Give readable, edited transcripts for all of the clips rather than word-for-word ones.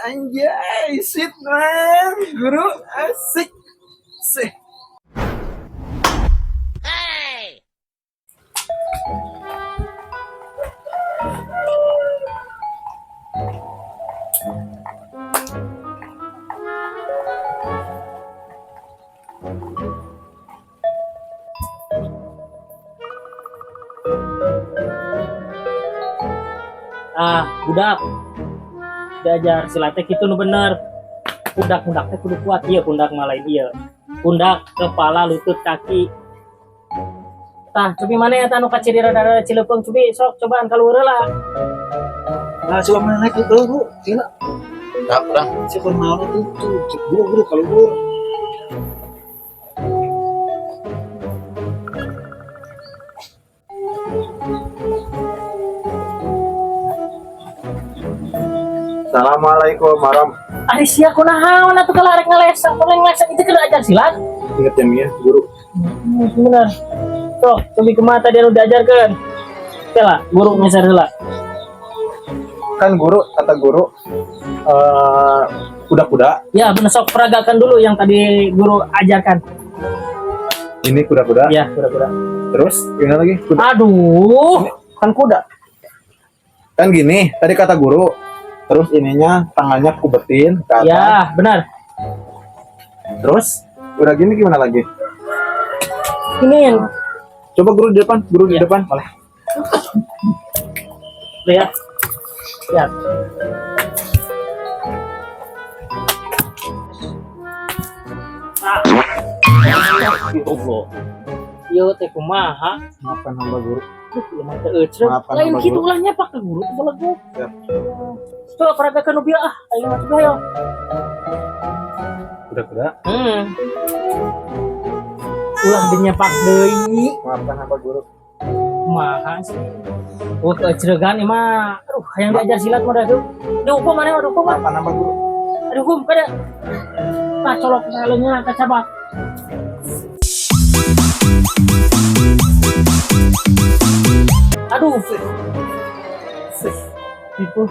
anjay, sip man, guru asik, sih. Budak diajar silatnya gitu nu bener. Pundak-pundaknya kudu kuat, iya pundak malah iya. Pundak, kepala, lutut, kaki. Tah, cobi mana ya tanu kaciri rada-rada cilepeng, cobi sok cobaan kaluhur lah. Nah, coba mana naik tuh, bu, sila. Tak pernah. Siapa mau itu tuh, guru kalau guru. Assalamualaikum warahmatullahi. Ari sia kunaon atuh kalau arek ngalesa, kalau ngalesa itu kena ajar silat. Ingat ya, guru. Bener. Sok, cobi kumaha tadi anu diajarkeun. Oke lah, guru ngeser heula. Kan guru, kata guru, kuda-kuda. Ya, bener sok peragakan dulu yang tadi guru ajarkan. Ini kuda-kuda. Ya, kuda-kuda. Terus, gimana lagi? Kuda. Aduh. Kan kuda. Kan gini, tadi kata guru. Terus ininya tangannya kubetin ke atas. Ya, benar. Terus, udah gini gimana lagi? Ini Coba guru di depan, guru di Ya. depan. Boleh. lihat. Lihat. Allah. Yo teh kumaha? Maafkan hamba guru. Ieu mah teu eucreuh. Maafkan Lain hamba kitu guru. ulahnya pak ke guru teh balagu. Siap. Coba peragakan nu bieu ayo mah coba yo. Kuda-kuda. Ulah dinyepak deui. Maafkan hamba guru. Kumaha sih? Oh, kecregan ieu mah. Aduh, hayang diajar silat mah dah tuh. Dihukum maneh mah dihukum mah. Maafkan hamba guru. Aduh, hukum kada. Tah colok ngaleunya ka cabak. Aduh. Itu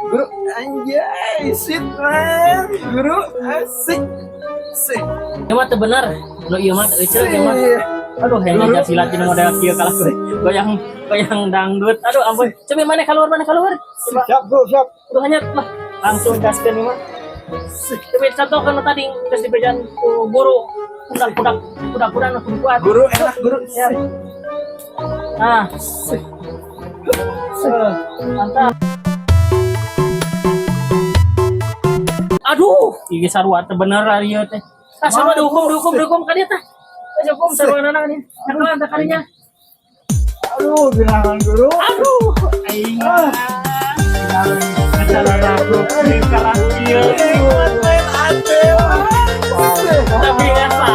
Guru, anjay, sip man, guru asik, sih. ieu mah teu bener. Nu ieu mah teu eucreuh ieu mah. Aduh, hayang diajar silat ini model kieu kalah goyang dangdut. Aduh, ampun. Coba mana keluar? Coba. Siap guru, siap. Udah hanya lah langsung gaskeun ieu mah. Coba contohkan tadi geus dibejan ku guru. Kuda-kuda nu kudu kuat. Guru enak guru. Ya. Nah. Mantap. Aduh, ieu sarua teh bener ari ieu teh. Ah, sarua dihukum ka dieu teh. Dihukum sarua nana nih. Nakalan teh kalinya. Aduh, bilangan guru. Aduh, aing. Acara lagu di kalang ieu. Tapi eta